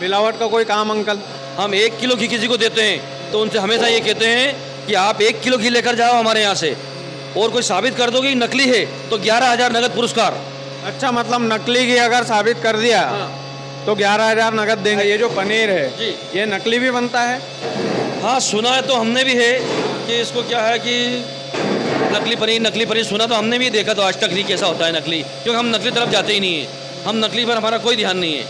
मिलावट का कोई काम अंकल? हम 1 किलो घी किसी को देते हैं तो उनसे हमेशा ये कहते हैं कि आप 1 किलो घी लेकर जाओ हमारे यहाँ से, और कोई साबित कर दो कि नकली है तो 11,000 नगद पुरस्कार। अच्छा, मतलब नकली घी अगर साबित कर दिया तो 11,000 नगद देंगे। ये जो पनीर है जी। ये नकली भी बनता है? हाँ, सुना है तो हमने भी है कि इसको क्या है कि नकली पनीर सुना तो हमने भी देखा, तो आज तक नहीं कैसा होता है नकली, क्योंकि हम नकली तरफ जाते ही नहीं है। हम नकली पर हमारा कोई ध्यान नहीं है,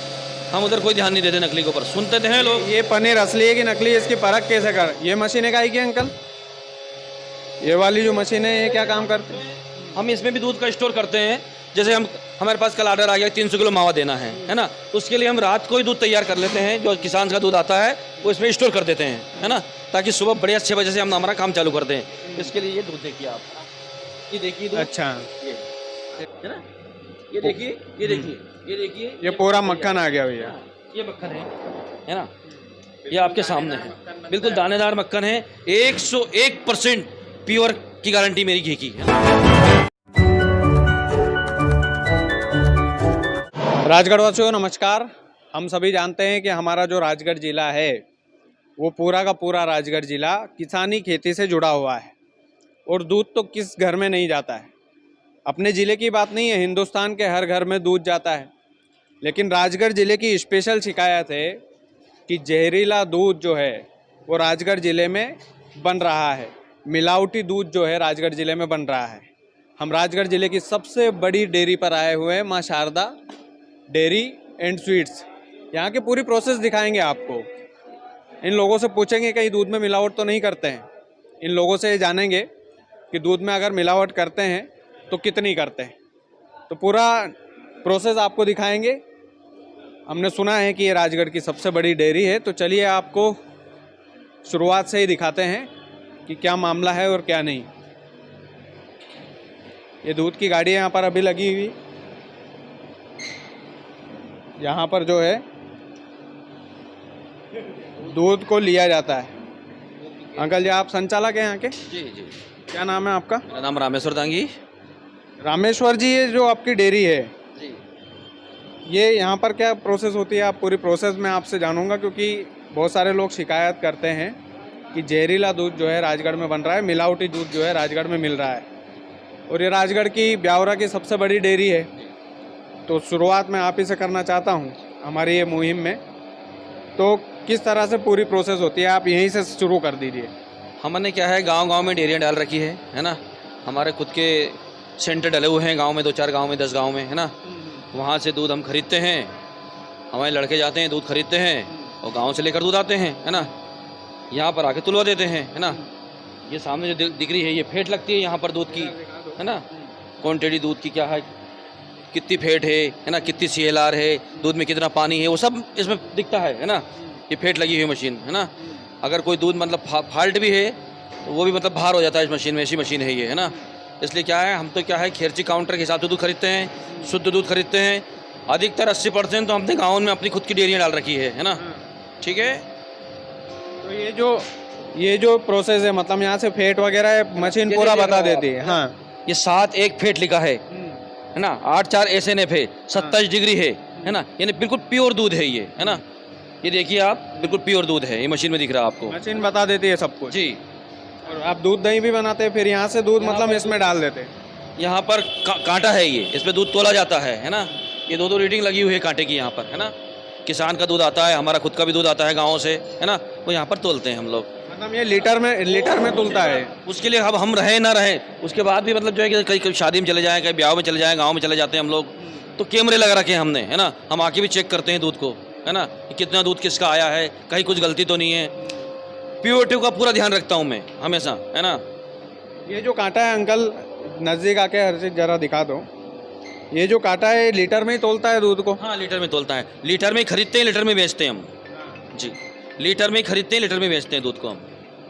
हम उधर कोई ध्यान नहीं देते नकली के ऊपर। सुनते हैं लोग ये पनीर असली है कि नकली है, इसकी परख कैसे कर? ये मशीनें का है कि अंकल? ये वाली जो मशीन है ये क्या काम करती है? हम इसमें भी दूध का स्टोर करते हैं। जैसे हमारे पास कल ऑर्डर आ गया 300 किलो मावा देना है ना, तो उसके लिए हम रात को ही दूध तैयार कर लेते हैं। जो किसान का दूध आता है वो इसमें स्टोर कर देते हैं, है ना, ताकि सुबह बढ़िया 6 बजे से हम हमारा काम चालू करते हैं। इसके लिए ये दूध देखिए आप, ये देखिए दूध। अच्छा, ये है ना, ये देखिए, ये देखिए, ये देखिए, ये पूरा मक्खन आ गया भैया। ये मक्खन है ना, ये आपके सामने है, बिल्कुल दानेदार मक्खन है। 101% प्योर की गारंटी मेरी घी की है। राजगढ़ वासियों नमस्कार। हम सभी जानते हैं कि हमारा जो राजगढ़ ज़िला है वो पूरा का पूरा राजगढ़ ज़िला किसानी खेती से जुड़ा हुआ है, और दूध तो किस घर में नहीं जाता है। अपने ज़िले की बात नहीं है, हिंदुस्तान के हर घर में दूध जाता है। लेकिन राजगढ़ ज़िले की स्पेशल शिकायत है कि जहरीला दूध जो है वो राजगढ़ ज़िले में बन रहा है, मिलावटी दूध जो है राजगढ़ ज़िले में बन रहा है। हम राजगढ़ ज़िले की सबसे बड़ी डेयरी पर आए हुए हैं, माँ शारदा डेयरी एंड स्वीट्स। यहाँ की पूरी प्रोसेस दिखाएंगे आपको। इन लोगों से पूछेंगे कहीं दूध में मिलावट तो नहीं करते हैं। इन लोगों से जानेंगे कि दूध में अगर मिलावट करते हैं तो कितनी करते हैं। तो पूरा प्रोसेस आपको दिखाएंगे। हमने सुना है कि ये राजगढ़ की सबसे बड़ी डेयरी है, तो चलिए आपको शुरुआत से ही दिखाते हैं कि क्या मामला है और क्या नहीं। ये दूध की गाड़ी यहाँ पर अभी लगी हुई, यहाँ पर जो है दूध को लिया जाता है। अंकल जी, आप संचालक हैं यहाँ के? जी जी। क्या नाम है आपका? मेरा नाम रामेश्वर दांगी। रामेश्वर जी, ये जो आपकी डेयरी है जी। ये यहाँ पर क्या प्रोसेस होती है? आप पूरी प्रोसेस में आपसे जानूंगा, क्योंकि बहुत सारे लोग शिकायत करते हैं कि जहरीला दूध जो है राजगढ़ में बन रहा है, मिलावटी दूध जो है राजगढ़ में मिल रहा है। और ये राजगढ़ की ब्यावरा की सबसे बड़ी डेयरी है, तो शुरुआत मैं आप ही से करना चाहता हूँ हमारी ये मुहिम में। तो किस तरह से पूरी प्रोसेस होती है, आप यहीं से शुरू कर दीजिए। हमने क्या है, गांव-गांव में डेयरियाँ डाल रखी है ना। हमारे खुद के सेंटर डले हुए हैं गांव में, 2-4 गांव में, 10 गांव में, है ना। वहाँ से दूध हम खरीदते हैं, हमारे लड़के जाते हैं दूध खरीदते हैं और गांव से लेकर दूध आते हैं, है ना। यहाँ पर आके तुलवा देते हैं, है ना। ये सामने जो दिख रही है ये फेट लगती है यहाँ पर दूध की, है ना। क्वान्टिटी दूध की क्या है, कितनी फेट है ना, कितनी CLR है, दूध में कितना पानी है, वो सब इसमें दिखता है ना। ये फेट लगी हुई मशीन, है ना। अगर कोई दूध मतलब फाल्ट भी है तो वो भी मतलब बाहर हो जाता है इस मशीन में। ऐसी मशीन है ये, है ना। इसलिए क्या है, हम तो क्या है खेरची काउंटर के हिसाब से दूध खरीदते हैं, शुद्ध दूध खरीदते हैं। अधिकतर 80% तो हमने गाँव में अपनी खुद की डेयरियाँ डाल रखी है ना। ठीक है। तो ये जो प्रोसेस है, मतलब यहाँ से फेट वगैरह मशीन पूरा बता देती है। हाँ, ये 7-1 फेट लिखा है ना। 8-4 SNF है, 27 डिग्री है ना। यानी बिल्कुल प्योर दूध है ये, है ना। ये देखिए आप, बिल्कुल प्योर दूध है, ये मशीन में दिख रहा है आपको। मशीन बता देती है सब कुछ। जी। और आप दूध दही भी बनाते हैं, फिर यहाँ से दूध मतलब इसमें डाल देते हैं? यहाँ पर कांटा है ये, इस पर दूध तोला जाता है ना। ये 2-2 रीडिंग लगी हुई है कांटे की यहाँ पर, है ना। किसान का दूध आता है, हमारा खुद का भी दूध आता है गाँव से, है ना। वो यहाँ पर तोलते हैं हम लोग। मतलब ये लीटर में तुलता है? उसके लिए अब हम रहे ना रहे, उसके बाद भी मतलब जो है कि कहीं शादी में चले जाएँ, कहीं ब्याह में चले जाएँ, गाँव में चले जाते हैं हम लोग, तो कैमरे लगा रखे हैं हमने, है ना। हम आके भी चेक करते हैं दूध को, है ना, कितना दूध किसका आया है, कहीं कुछ गलती तो नहीं है। प्योरिटी का पूरा ध्यान रखता हूँ मैं हमेशा, है ना। ये जो कांटा है अंकल, नज़दीक आके हर चीज़ ज़रा दिखा दो। ये जो कांटा है लीटर में ही तोलता है दूध को? हाँ, लीटर में तोलता है। लीटर में ही खरीदते हैं, लीटर में बेचते हैं हम। जी, लीटर में ही खरीदते हैं, लीटर में बेचते हैं दूध को हम,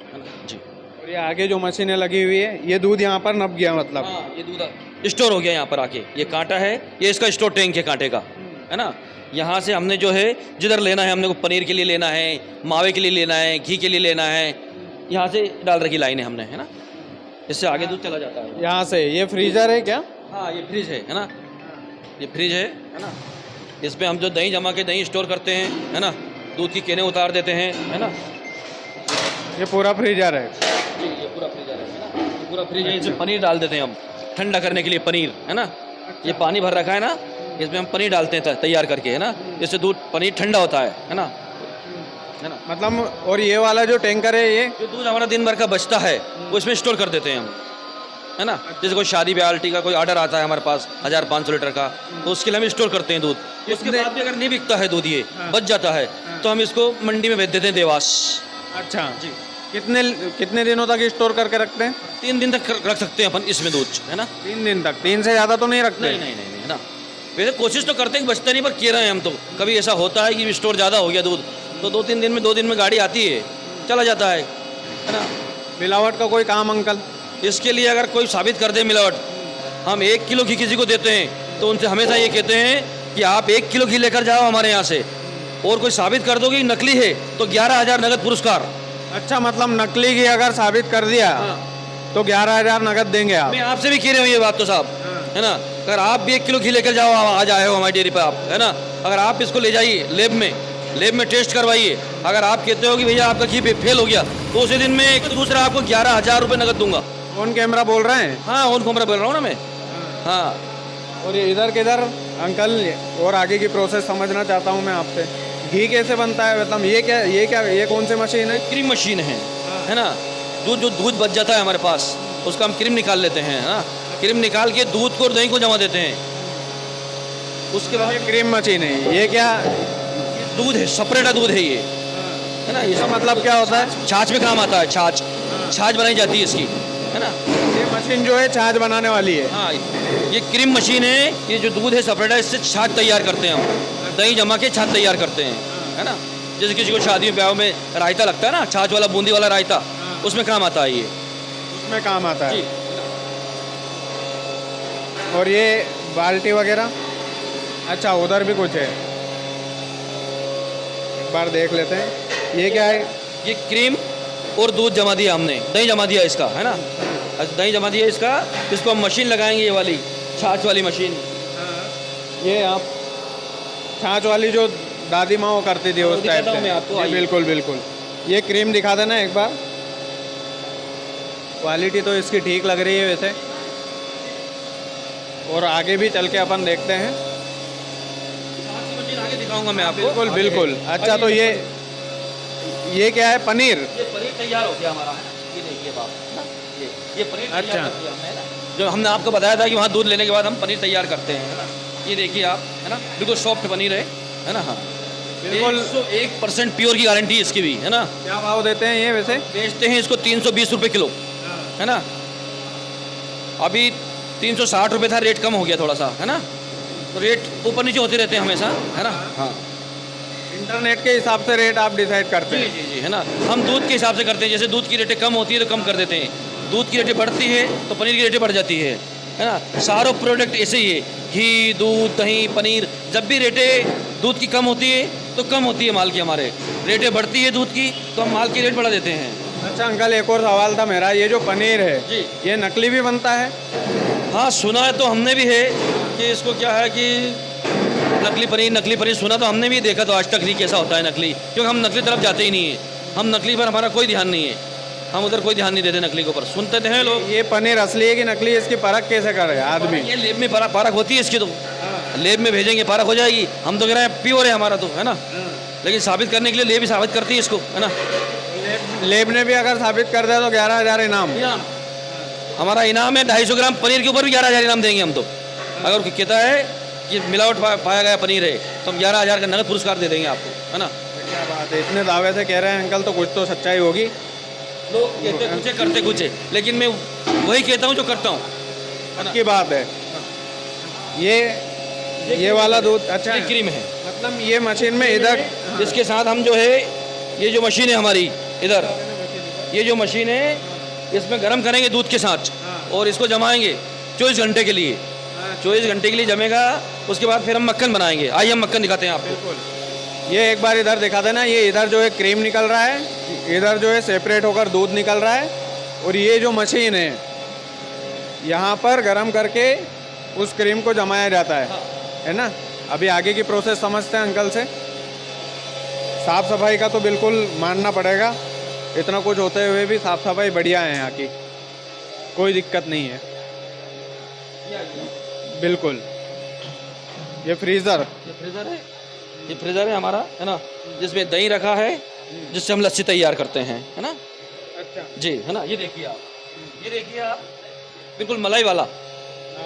है ना। जी। और ये आगे जो मशीनें लगी हुई है, ये दूध यहाँ पर नप गया मतलब? हाँ, ये दूध स्टोर हो गया यहाँ पर आके। ये कांटा है, ये इसका स्टोर टैंक है कांटे का, है ना। यहाँ से हमने जो है जिधर लेना है, हमने को पनीर के लिए लेना है, मावे के लिए लेना है, घी के लिए लेना है, यहाँ से डाल रखी लाइन है हमने, है ना। इससे आगे दूध चला जाता है यहाँ से। ये फ्रीजर है क्या? हाँ, ये फ्रिज है ना। ये फ्रिज है ना। इस पर हम जो दही जमा के दही स्टोर करते हैं, है ना, दूध की केनें उतार देते हैं, है ना। ये पूरा फ्रीजर है। जी, ये पूरा फ्रीजर है ना, ये पूरा फ्रीज है। इसमें पनीर डाल देते हैं हम ठंडा करने के लिए, पनीर, है ना। ये पानी भर रखा है ना, इसमें हम पनीर डालते हैं तैयार करके, है ना। इससे दूध पनीर ठंडा होता है ना, है ना। मतलब और ये वाला जो टैंकर है ये जो दूध हमारा दिन भर का बचता है वो इसमें स्टोर कर देते हैं हम, है ना। जैसे कोई शादी ब्याह का कोई ऑर्डर आता है हमारे पास 1500 लीटर का, तो उसके लिए हम स्टोर करते हैं दूध। उसके बाद भी अगर नहीं बिकता है दूध, ये बच जाता है, तो हम इसको मंडी में भेज देते हैं, देवास। अच्छा जी। कितने दिनों तक स्टोर करके रखते हैं? 3 दिन तक रख सकते हैं अपन इसमें दूध, है ना। 3 दिन तक? 3 से ज़्यादा तो नहीं रखते? नहीं नहीं नहीं, है ना। वैसे कोशिश तो करते हैं कि बचता नहीं, पर किए रहे हैं हम तो। कभी ऐसा होता है कि स्टोर ज़्यादा हो गया दूध, तो 2 दिन में गाड़ी आती है, चला जाता है ना। मिलावट का कोई काम अंकल? इसके लिए अगर कोई साबित कर दे मिलावट, हम 1 किलो घी किसी को देते हैं तो उनसे हमेशा ये कहते हैं कि आप 1 किलो घी लेकर जाओ हमारे यहाँ से, और कोई साबित कर दो कि नकली है तो 11,000 नगद पुरस्कार। अच्छा, मतलब नकली घी अगर साबित कर दिया तो 11,000 नगद देंगे आप? मैं आपसे भी कह रहा हूँ ये बात तो साहब, है ना। अगर आप भी 1 किलो घी लेकर जाओ, आज आए हो हमारी डेयरी पर आप, है ना। अगर आप इसको ले जाइए लेब में टेस्ट करवाइए, अगर आप कहते हो कि भैया आपका घी फेल हो गया, तो उसी दिन में एक दूसरा आपको 11,000 रुपये नगद दूंगा। ऑन कैमरा बोल रहे हैं? हाँ, ऑन कैमरा बोल रहा हूँ ना मैं। हाँ, और ये इधर किधर अंकल, और आगे की प्रोसेस समझना चाहता हूँ मैं आपसे। घी कैसे बनता है? मतलब ये कौन सी मशीन है? क्रीम मशीन है ना। दूध बच जाता है हमारे पास, उसका हम क्रीम निकाल लेते हैं, है ना। क्रीम निकाल के दूध को और दही को जमा देते हैं। उसके बाद ये क्रीम मशीन है, ये क्या दूध है, सेपरेट दूध है ये, है ना। इसका मतलब क्या होता है? छाछ में काम आता है, छाछ बनाई जाती है इसकी, है ना। ये मशीन जो है छाछ बनाने वाली है? हाँ, ये क्रीम मशीन है। ये जो दूध है सेपरेट है, इससे छाछ तैयार करते हैं हम, दही जमा के छाछ तैयार करते हैं, है ना। जैसे किसी को शादी ब्याह में रायता लगता है ना, छाछ वाला बूंदी वाला रायता, उसमें काम आता है ये, उसमें काम आता है। जी। और ये बाल्टी वगैरह? अच्छा, उधर भी कुछ है, एक बार देख लेते हैं। ये क्या है? ये क्रीम और दूध जमा दिया हमने, दही जमा दिया इसका, है ना। दही जमा दिया इसका, इसको हम मशीन लगाएंगे, ये वाली छाछ वाली मशीन। ये आप छाछ वाली जो दादी माँ वो करती थी उस टाइप मैं आपको, से? आइए। बिल्कुल बिल्कुल। ये क्रीम दिखा देना एक बार। क्वालिटी तो इसकी ठीक लग रही है वैसे, और आगे भी चल के अपन देखते हैं। आगे दिखाऊंगा मैं आपको। बिल्कुल बिल्कुल। अच्छा, तो ये क्या है? पनीर? ये पनीर तैयार हो गया हमारा, है ना। ये देखिए बाप, है ना, ये पनीर तैयार अच्छा। कर दिया हमने, है ना। जो हमने आपको बताया था कि वहाँ दूध लेने के बाद हम पनीर तैयार करते हैं, है ना। ये देखिए आप, है ना, बिल्कुल सॉफ्ट पनीर है ना। हाँ, बिल्कुल 101% प्योर की गारंटी है इसकी भी, है ना। क्या भाव देते हैं ये वैसे? बेचते हैं इसको 320 रुपये किलो, है ना। अभी 360 रुपये था, रेट कम हो गया थोड़ा सा, है ना। तो रेट ऊपर नीचे होते रहते हैं हमेशा, है ना। हाँ, इंटरनेट के हिसाब से रेट आप डिसाइड करते जी हैं? जी जी, है ना। हम दूध के हिसाब से करते हैं, जैसे दूध की रेटें कम होती है तो कम कर देते हैं, दूध की रेटें बढ़ती है तो पनीर की रेटें बढ़ जाती है ना। सारों प्रोडक्ट ऐसे ही है, घी, दूध, दही, पनीर, जब भी रेटें दूध की कम होती है तो कम होती है माल की, हमारे रेटें बढ़ती है दूध की तो हम माल की रेट बढ़ा देते हैं। अच्छा अंकल, एक और सवाल था मेरा। ये जो पनीर है जी। ये नकली भी बनता है? हाँ, सुना है तो हमने भी है कि इसको क्या है कि नकली पनीर सुना तो हमने भी देखा, तो आज तक नहीं कैसा होता है नकली, क्योंकि हम नकली तरफ जाते ही नहीं है। हम नकली पर हमारा कोई ध्यान नहीं है, हम उधर कोई ध्यान नहीं देते नकली के ऊपर। सुनते थे लोग। ये पनीर असली है कि नकली है, इसकी परख कैसे करे आदमी? ये लेब में परख होती है इसकी, तो लेब में भेजेंगे परख हो जाएगी। हम तो कह रहे हैं प्योर है हमारा तो, है ना। लेकिन साबित करने के लिए लेब भी साबित करती है इसको, है ना। लेब ने भी अगर साबित कर दिया तो 11,000 इनाम? हमारा इनाम है 250 ग्राम पनीर के ऊपर भी 11,000 इनाम देंगे हम तो। अगर कहता है कि मिलावट पाया गया पनीर है तो हम 11,000 का नगद पुरस्कार दे देंगे आपको, है ना। क्या बात है, इतने दावे से कह रहे हैं अंकल, तो कुछ तो सच्चाई होगी। लोग कहते कुछ है, करते कुछ है, लेकिन मैं वही कहता हूँ जो करता हूँ, है ना। की बात है। ये वाला दूध अच्छा ये है? क्रीम है, मतलब ये मशीन में इधर इसके साथ हम जो है, ये जो मशीन है हमारी इधर, ये जो मशीन है इसमें गर्म करेंगे दूध के साथ और इसको जमाएंगे 24 घंटे के लिए। 24 घंटे के लिए जमेगा, उसके बाद फिर हम मक्खन बनाएंगे। आइए हम मक्खन दिखाते हैं आपको। ये एक बार इधर दिखा देना। ये इधर जो है क्रीम निकल रहा है, इधर जो है सेपरेट होकर दूध निकल रहा है, और ये जो मशीन है यहाँ पर गर्म करके उस क्रीम को जमाया जाता है ना। अभी आगे की प्रोसेस समझते हैं अंकल से। साफ़ सफाई का तो बिल्कुल मानना पड़ेगा, इतना कुछ होते हुए भी साफ़ सफाई बढ़िया है यहाँ की, कोई दिक्कत नहीं है। बिल्कुल। ये फ्रीज़र ये फ्रीज़र है हमारा, है ना, जिसमें दही रखा है, जिससे हम लस्सी तैयार करते हैं, है ना। अच्छा जी, है ना, ये देखिए आप, बिल्कुल मलाई वाला,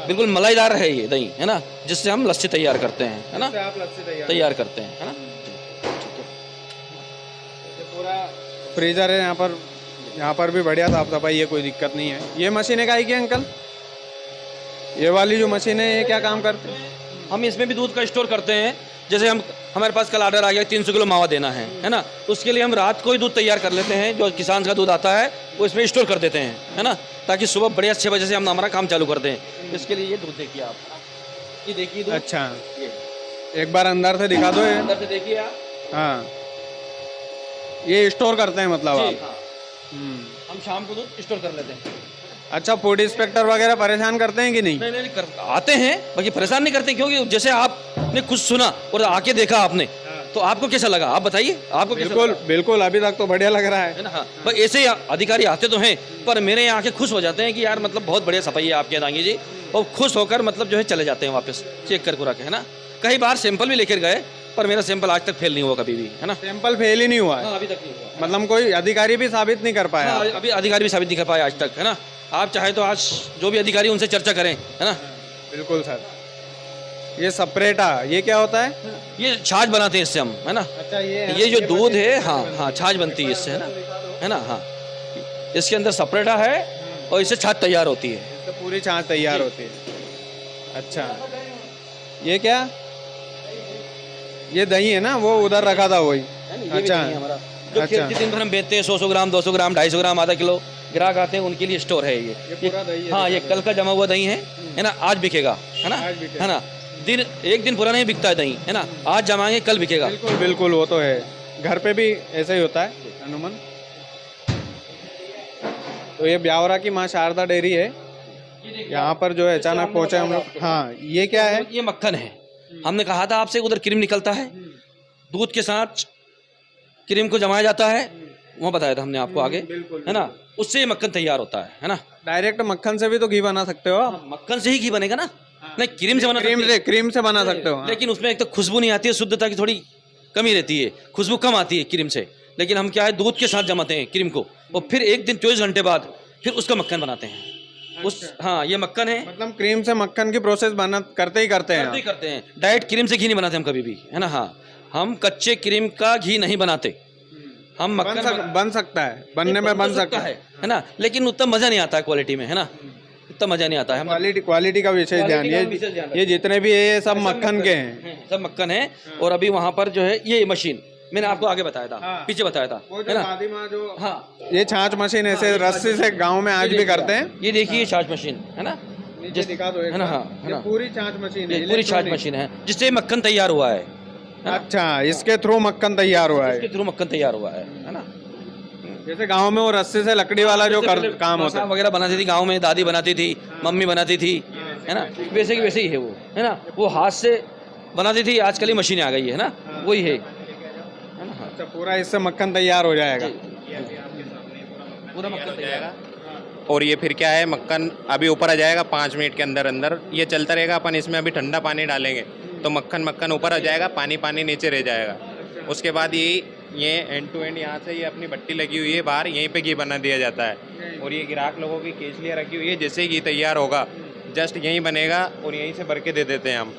बिल्कुल मलाईदार है ये दही, है ना, जिससे हम लस्सी तैयार करते हैं, है ना, इससे आप लस्सी तैयार करते हैं, है ना। ये पूरा फ्रीज़र है यहाँ पर भी बढ़िया साफ सफाई है, कोई दिक्कत नहीं है। ये मशीनें का है कि अंकल, ये वाली जो मशीन है ये क्या काम करती है? हम इसमें भी दूध का स्टोर करते हैं। जैसे हमारे पास कल ऑर्डर आ गया 300 किलो मावा देना है ना, तो उसके लिए हम रात को ही दूध तैयार कर लेते हैं, जो किसान का दूध आता है वो इसमें स्टोर कर देते हैं, है ना, ताकि सुबह बढ़िया 6 बजे से हम हमारा काम चालू कर दें। इसके लिए ये दूध देखिए आप, ये देखिए दूध। अच्छा, एक बार अंदर से दिखा दो ये। अंदर से देखिए आप। हाँ, ये स्टोर करते हैं मतलब जी, आप? हाँ। हम शाम को दूध स्टोर कर लेते हैं। अच्छा, फूड इंस्पेक्टर वगैरह परेशान करते हैं कि नहीं? नहीं आते हैं, बाकी परेशान नहीं करते, क्योंकि जैसे आपने कुछ सुना और आके देखा आपने, तो आपको कैसा लगा आप बताइए, आपको कैसा बिल्कुल लगा? बिल्कुल, अभी तक तो बढ़िया लग रहा है ना। हाँ, बस ऐसे ही अधिकारी आते तो हैं, पर मेरे यहाँ आके खुश हो जाते हैं कि यार मतलब बहुत बढ़िया सफाई है आपके दांगी जी, और खुश होकर मतलब जो है चले जाते हैं वापस चेक कर के, है ना। कई बार सैंपल भी लेकर गए, पर मेरा सैंपल आज तक फेल नहीं हुआ कभी भी, है ना। सैंपल फेल ही नहीं हुआ है? हाँ, अभी तक नहीं हुआ। मतलब कोई अधिकारी भी साबित नहीं कर पाया? हाँ, अभी अधिकारी भी साबित नहीं कर पाए आज तक, है ना। आप चाहे तो आज जो भी अधिकारी उनसे चर्चा करें, है ना। बिल्कुल सर। ये सपरेटा, ये क्या होता है? ये छाछ बनाते हैं इससे हम, है ना। अच्छा, ये जो दूध है, हाँ हाँ, छाछ बनती है इससे, है ना। हाँ, इसके अंदर सपरेटा है और इससे छाछ तैयार होती है, इससे पूरी छाछ तैयार होती है। अच्छा, ये क्या? ये दही है ना, वो उधर रखा था वही? अच्छा, हमारा जो खेत के दिन भर हम बेचते हैं 100 ग्राम, 200 ग्राम, 250 ग्राम, आधा किलो, ग्राहक आते हैं उनके लिए स्टोर है ये पूरा दही है? हाँ, ये कल का जमा हुआ दही है ना, आज बिकेगा, है ना, है ना। एक दिन पूरा नहीं बिकता है दही, है ना, आज जमाएंगे कल बिकेगा। बिल्कुल बिल्कुल, वो तो है, घर पे भी ऐसा ही होता है अनुमान। तो ये ब्यावरा की माँ शारदा डेयरी है, यहाँ पर जो है अचानक पहुंचे हम लोग। हाँ, ये क्या है? ये मक्खन है। हमने कहा था आपसे, उधर क्रीम निकलता है, दूध के साथ क्रीम को जमाया जाता है, वो बताया था हमने आपको आगे, है ना, उससे ये मक्खन तैयार होता है ना। डायरेक्ट मक्खन से भी तो घी बना सकते हो आप? मक्खन से ही घी बनेगा ना, नहीं क्रीम से बना, क्रीम से बना सकते हो, लेकिन उसमें एक तो खुशबू नहीं आती है, शुद्धता की थोड़ी कमी रहती है, खुशबू कम आती है क्रीम से। लेकिन हम क्या है, दूध के साथ जमाते हैं क्रीम को, और फिर एक दिन 24 घंटे बाद फिर उसका मक्खन बनाते हैं। हाँ, ये मक्खन है, मतलब क्रीम से मक्खन की प्रोसेस बना करते ही करते हैं। डायरेक्ट क्रीम से घी नहीं बनाते हम कभी भी, है ना। हाँ, हम कच्चे क्रीम का घी नहीं बनाते, हम मक्खन बन सकता है, बनने में बन सकता है ना, लेकिन उतना मजा नहीं आता है क्वालिटी में, है ना, उतना मजा नहीं आता है। क्वालिटी का विशेष ध्यान, ये जितने भी है सब मक्खन के हैं, सब मक्खन है। और अभी वहाँ पर जो है ये मशीन मैंने आपको आगे बताया था, पीछे बताया था, है ना। हाँ, ये छाछ मशीन ऐसे रस्सी से गांव में आज भी करते हैं। ये देखिए छाछ मशीन, है ना, दिखा दो, है ना। हाँ, है ना, पूरी छाछ मशीन है, पूरी छाछ मशीन है, जिससे मक्खन तैयार हुआ है। अच्छा, इसके थ्रू मक्खन तैयार हुआ है? इसके थ्रू मक्खन तैयार हुआ है ना। जैसे गांव में वो रस्सी से लकड़ी वाला जो काम होता है वगैरह बनाती थी गांव में, दादी बनाती थी, मम्मी बनाती थी, है ना, वैसे की वैसे ही है वो, है ना। वो हाथ से बनाती थी, आजकल ही मशीनें आ गई है ना, वही है ना। अच्छा, पूरा इससे मक्खन तैयार हो जाएगा? पूरा मक्खन तैयार। और ये फिर क्या है, मक्खन अभी ऊपर आ जाएगा 5 मिनट के अंदर अंदर, ये चलता रहेगा। अपन इसमें अभी ठंडा पानी डालेंगे तो मक्खन ऊपर आ जाएगा, पानी नीचे रह जाएगा। उसके बाद ये एंड टू एंड यहाँ से ये अपनी भट्टी लगी हुई है बाहर, यहीं पे घी बना दिया जाता है। और ये ग्राहक लोगों की केचलियाँ रखी हुई है, जैसे ही घी तैयार होगा जस्ट यहीं बनेगा और यहीं से भर के दे देते हैं हम।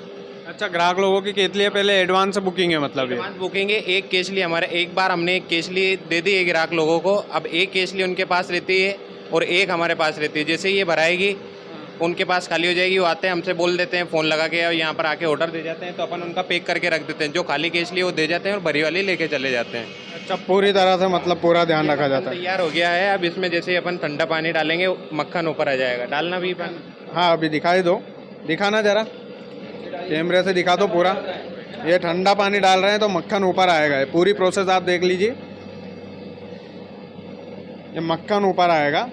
अच्छा, ग्राहक लोगों की केतली पहले एडवांस बुकिंग है मतलब? एडवांस बुकिंग है। एक केचली हमारे, एक बार हमने एक केचली दे दी है ग्राहक लोगों को, अब एक केचली उनके पास रहती है और एक हमारे पास रहती है। जैसे ये भराएगी उनके पास खाली हो जाएगी, वो आते हैं हमसे बोल देते हैं फ़ोन लगा के, और यहाँ पर आके ऑर्डर दे जाते हैं, तो अपन उनका पैक करके रख देते हैं। जो खाली केचली वो दे जाते हैं और भरी वाली लेके चले जाते हैं। अच्छा, पूरी तरह से मतलब पूरा ध्यान रखा जाता है। तैयार हो गया है। अब इसमें जैसे ही अपन ठंडा पानी डालेंगे मक्खन ऊपर आ जाएगा। डालना भी पानी? हाँ, अभी दिखाई दो, दिखाना जरा, कैमरे से दिखा दो पूरा। ये ठंडा पानी डाल रहे हैं तो मक्खन ऊपर आएगा। पूरी प्रोसेस आप देख लीजिए, ये मक्खन ऊपर आएगा।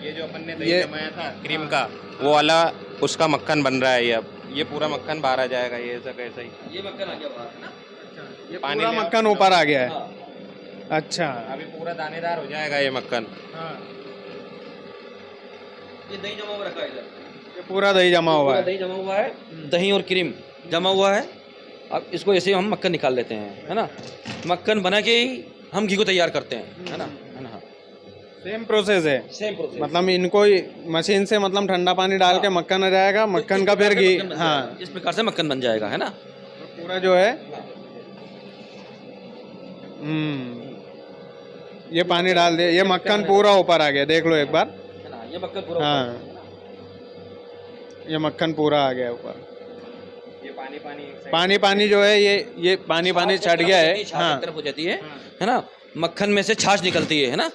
ये जो अपन ने दही जमाया था क्रीम का, वो वाला उसका मक्खन बन रहा है। ये अब ये पूरा मक्खन बाहर आ जाएगा, ये ऐसा कैसा ही ये मक्खन आ गया बाहर, है ना। ये पानी पूरा ले आओ, मक्खन ऊपर आ गया है। हाँ, अच्छा। अभी पूरा दानेदार हो जाएगा ये मक्खन। हाँ, ये दही जमा हुआ रखा है इधर, ये पूरा दही जमा हुआ पूरा है। दही जमा हुआ है, दही और क्रीम जमा हुआ है। अब इसको ऐसे हम मक्खन निकाल लेते हैं, है ना। मक्खन बना के ही हम घी को तैयार करते हैं, है ना, है ना। सेम प्रोसेस है, सेम प्रोसेस, मतलब इनको ही मशीन से मतलब ठंडा पानी डाल के मक्खन आ जाएगा, मक्खन का फिर घी। हाँ, इस प्रकार से मक्खन बन जाएगा, है ना। पूरा जो है ये पानी डाल दिया, ये मक्खन पूरा ऊपर आ गया, देख लो एक बार। है ना, ये मक्खन पूरा हाँ, ऊपर है, है ना। ये मक्खन पूरा आ गया ऊपर। ये पानी पानी एक साइड पानी पानी जो है ये पानी पानी छाछ छट एक गया तरफ है। होती छाछ हाँ, एक तरफ हो जाती है ना। मक्खन में से छाछ निकलती है ना।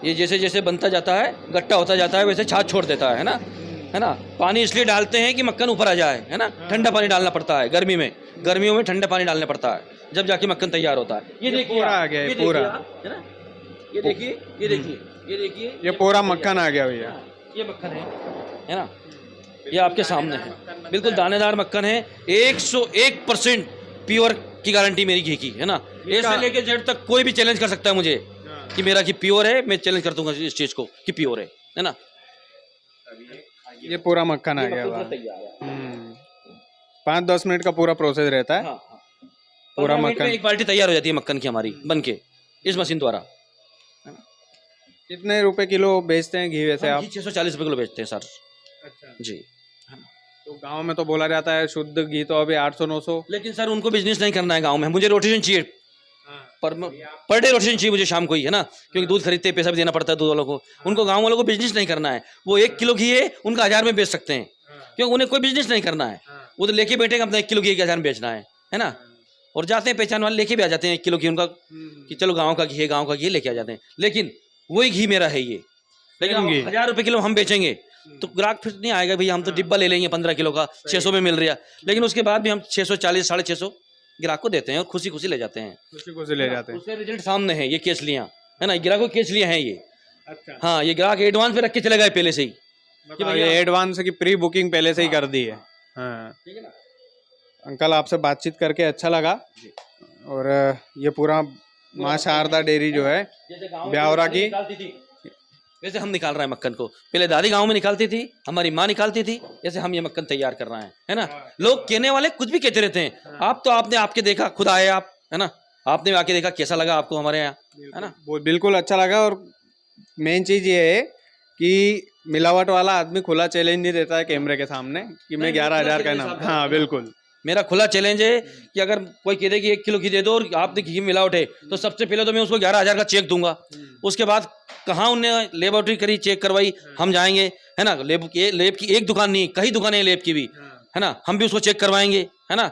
ये जैसे जैसे बनता जाता है, गट्टा होता जाता है, वैसे छाछ छोड़ देता है ना, है ना। पानी इसलिए डालते हैं कि मक्खन ऊपर आ जाए, है ना। ठंडा पानी डालना पड़ता है गर्मी में, गर्मियों में ठंडा पानी डालना पड़ता है, जब जाके मक्खन तैयार होता है। ये देखिए पूरा आप, आ गया है, ये देखिए पूरा। आप, है ना। ये देखिए, ये देखिए, ये देखिए, ये पूरा मक्खन आ गया भैया। ये मक्खन है ना। ये आपके सामने है, बिल्कुल दानेदार मक्खन है, 101% प्योर की गारंटी मेरी घी की, है ना। ए से लेके जेड तक कोई भी चैलेंज कर सकता है मुझे कि मेरा घी प्योर है, मैं चैलेंज कर दूंगा इस चीज को कि प्योर है ना। ये पूरा मक्खन आ ये गया मक्खन हुआ। पूरा तैयार है। 5-10 मिनट का पूरा प्रोसेस रहता है। हाँ, हाँ। पूरा 15 मिनट में मक्खन। एक बाल्टी तैयार हो जाती है मक्खन की हमारी बन के, इस मशीन द्वारा। कितने रुपए किलो बेचते हैं घी वैसे आप? 640 रुपये किलो बेचते हैं सर अच्छा। जी। तो गांव में तो बोला जाता है शुद्ध घी तो अभी 800-900। लेकिन सर उनको बिजनेस नहीं करना है गांव में, मुझे रोटेशन चाहिए, पर डे रोटेशन चाहिए मुझे शाम को ही, है ना। क्योंकि दूध खरीदते हैं, पैसा भी देना पड़ता है दूध वालों को। उनको गांव वालों को बिजनेस नहीं करना है, वो 1 किलो घी है उनका 1000 में बेच सकते हैं, क्योंकि उन्हें कोई बिजनेस नहीं करना है। वो तो लेके बैठेगा अपना 1 किलो घी 1000 में बेचना है ना। और जाते हैं पहचान वाले लेके भी आ जाते हैं 1 किलो घी उनका, कि चलो गाँव का घी है, गाँव का घी लेके आ जाते हैं। लेकिन वही घी मेरा है ये, लेकिन घी। 1000 रुपये किलो हम बेचेंगे तो ग्राहक फिर नहीं आएगा भैया, हम तो डिब्बा ले लेंगे 15 किलो का, 600 में मिल रहा। लेकिन उसके बाद भी हम 640 650 ग्राहक को देते हैं और खुशी खुशी ले जाते हैं। खुशी खुशी ले जाते हैं। उसके रिजल्ट सामने है, ये केसलियाँ, है ना, ग्राहकों की केसलियाँ हैं ये। अच्छा। हाँ, ये ग्राहक एडवांस में रख के चले गए पहले से ही कि ये भैया, एडवांस की प्री बुकिंग पहले से ही कर दी है। हाँ, ठीक है ना। अंकल आपसे बातचीत करके अच्छा लगा। और ये पूरा माँ शारदा डेयरी जो है जैसे गाँव में ब्यावरा दादी की, निकालती थी, वैसे हम निकाल रहे हैं मक्खन को। पहले दादी गांव में निकालती थी, हमारी माँ निकालती थी, जैसे हम ये मक्खन तैयार कर रहे हैं, है ना। लोग कहने वाले कुछ भी कहते रहते हैं, आप तो आपने आपके देखा, खुद आए आप, है ना, आपने आके देखा, कैसा लगा आपको हमारे यहाँ, है ना। वो बिल्कुल अच्छा लगा। और मेन चीज ये है कि मिलावट वाला आदमी खुला चैलेंज नहीं देता है कैमरे के सामने कि मैं नहीं, 11,000 का खुला नाम। challenge हाँ, आप बिल्कुल। मेरा खुला चैलेंज है कि अगर कोई कह दे कि 1 किलो घी दे दो और आपने घी मिलावट है, तो सबसे पहले तो मैं उसको 11,000 का चेक दूंगा। उसके बाद कहाँ उनने लेबोरेटरी करी, चेक करवाई, हम जाएंगे, है ना। लेब की एक दुकान नहीं, कई दुकानें हैं लेब की भी, है ना, हम भी उसको चेक करवाएंगे, है ना।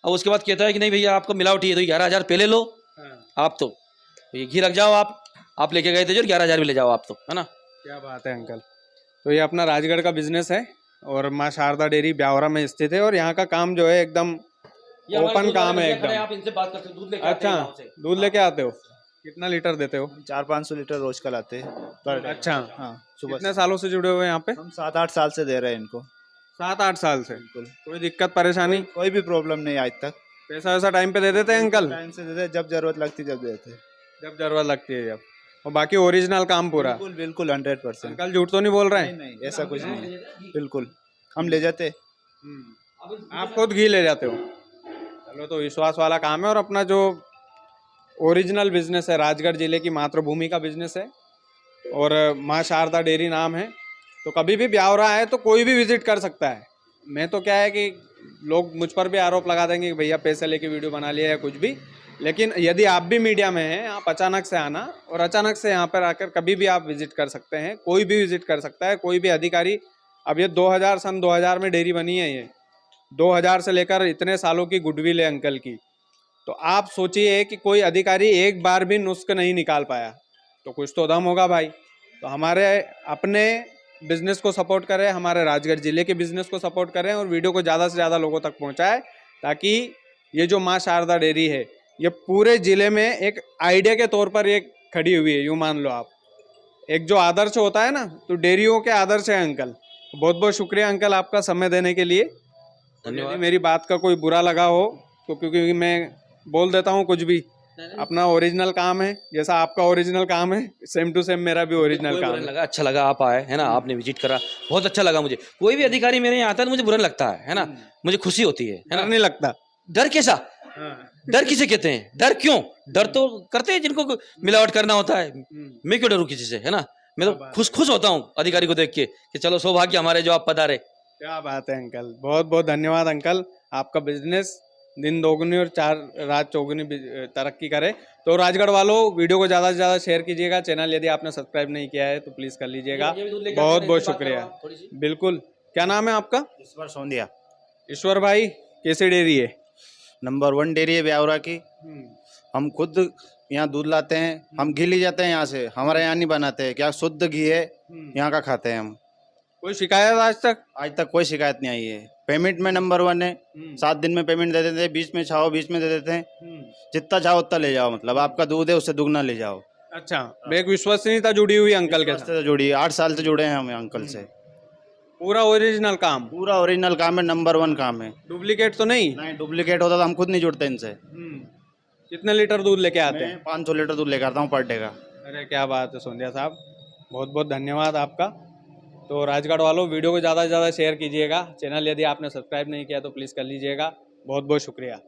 और उसके बाद कहता है कि नहीं भैया आपको मिलावटी है, तो 11,000 पहले लो आप, तो ये घी रख जाओ आप लेके गए थे जो 11,000 भी ले जाओ आप, तो, है ना। क्या बात है अंकल। तो ये अपना राजगढ़ का बिजनेस है और माँ शारदा डेयरी ब्यावरा में स्थित है। और यहाँ का काम जो है एकदम ये हमारे ओपन दूध काम वाले है भैया खड़े हैं, एकदम। आप इनसे बात करते हो, दूध लेके आते हैं अच्छा, गाँव से। दूध लेके आते हो? कितना लीटर देते हो? 400-500 लीटर रोज का लाते हैं पर डे। अच्छा। हाँ, सुबह कितने सालों से जुड़े हुए हैं यहाँ पे? हम 7-8 साल से दे रहे हैं इनको। 7-8 साल से। बिल्कुल, कोई दिक्कत परेशानी? कोई भी प्रॉब्लम नहीं आज तक। पैसा वैसा टाइम पे दे देते हैं अंकल? टाइम से देते हैं, जब जरूरत लगती जब देते हैं। जब जरूरत लगती है जब। और बाकी ओरिजिनल काम पूरा? बिल्कुल बिल्कुल 100%। अंकल झूठ तो नहीं बोल रहे नहीं हैं? नहीं, ऐसा कुछ नहीं है, बिल्कुल हम ले जाते। आप खुद घी ले जाते हो? चलो, तो विश्वास वाला काम है। और अपना जो ओरिजिनल बिजनेस है, राजगढ़ जिले की मातृभूमि का बिजनेस है और माँ शारदा डेयरी नाम है। तो कभी भी ब्यावरा है तो कोई भी विजिट कर सकता है। मैं तो क्या है कि लोग मुझ पर भी आरोप लगा देंगे कि भैया पैसे लेके वीडियो बना लिया या कुछ भी। लेकिन यदि आप भी मीडिया में हैं, आप अचानक से आना और अचानक से यहाँ पर आकर कभी भी आप विजिट कर सकते हैं। कोई भी विजिट कर सकता है, कोई भी अधिकारी। अब ये 2000 2000 में डेयरी बनी है। ये 2000 से लेकर इतने सालों की गुडविल है अंकल की। तो आप सोचिए कि कोई अधिकारी एक बार भी नुस्ख नहीं निकाल पाया, तो कुछ तो दम होगा भाई। तो हमारे अपने बिजनेस को सपोर्ट करें, हमारे राजगढ़ जिले के बिजनेस को सपोर्ट करें और वीडियो को ज़्यादा से ज़्यादा लोगों तक पहुंचाएं, ताकि ये जो माँ शारदा डेयरी है ये पूरे ज़िले में एक आइडिया के तौर पर ये खड़ी हुई है। यूँ मान लो आप, एक जो आदर्श होता है ना, तो डेयरियों के आदर्श है अंकल। बहुत बहुत शुक्रिया अंकल आपका समय देने के लिए। धन्यवाद। यदि मेरी बात का कोई बुरा लगा हो, आपको, क्योंकि मैं बोल देता हूँ कुछ भी, अपना ओरिजिनल काम है, जैसा आपका ओरिजिनल काम है सेम टू सेम मेरा भी ओरिजिनल कोई काम बुरा नहीं है। लगा, अच्छा लगा आप आए, है ना, आपने विजिट करा, बहुत अच्छा लगा मुझे। कोई भी अधिकारी मेरे यहाँ आता है तो मुझे बुरा लगता है ना, मुझे खुशी होती है डर ना। नहीं लगता? डर कैसा? डर किसे कहते हैं? डर क्यों? डर तो करते हैं जिनको मिलावट करना होता है। मैं क्यों डरूं किसी से, है ना। मैं तो खुश होता हूँ अधिकारी को देख के कि चलो सौभाग्य हमारे जो आप पधारे। क्या बात है अंकल, बहुत बहुत धन्यवाद अंकल। आपका बिजनेस दिन दोगुनी और चार रात चौगुनी तरक्की करे। तो राजगढ़ वालों, वीडियो को ज़्यादा से ज़्यादा शेयर कीजिएगा। चैनल यदि आपने सब्सक्राइब नहीं किया है तो प्लीज़ कर लीजिएगा। बहुत बहुत शुक्रिया। बिल्कुल। क्या नाम है आपका? ईश्वर सोंदिया। ईश्वर भाई, कैसी डेयरी है? नंबर 1 डेयरी है ब्यावरा की। हम खुद यहाँ दूध लाते हैं, हम घी ले जाते हैं यहाँ से, हमारे यहाँ नहीं बनाते हैं, क्या शुद्ध घी है, यहाँ का खाते हैं हम। कोई शिकायत आज तक? आज तक कोई शिकायत नहीं आई है। पेमेंट में नंबर 1 है, 7 दिन में पेमेंट दे देते हैं, बीच में चाहो बीच में दे देते हैं, जितना चाहो उतना ले जाओ, मतलब आपका दूध है उससे दुगना ले जाओ। अच्छा, एक विश्वसनीयता जुड़ी हुई अंकल के साथ। से जुड़ी है, 8 साल से जुड़े हैं हम अंकल से। पूरा ओरिजिनल काम, पूरा ओरिजिनल काम है, नंबर 1 काम है। डुप्लीकेट तो नहीं? नहीं, डुप्लीकेट होता तो हम खुद नहीं जुड़ते इनसे। कितने लीटर दूध लेके आते हैं? मैं 500 लीटर दूध लेकर आता हूँ पर डे का। अरे क्या बात है सोंदिया साहब, बहुत बहुत धन्यवाद आपका। तो राजगढ़ वालों, वीडियो को ज़्यादा से ज़्यादा शेयर कीजिएगा। चैनल यदि आपने सब्सक्राइब नहीं किया तो प्लीज़ कर लीजिएगा। बहुत बहुत शुक्रिया।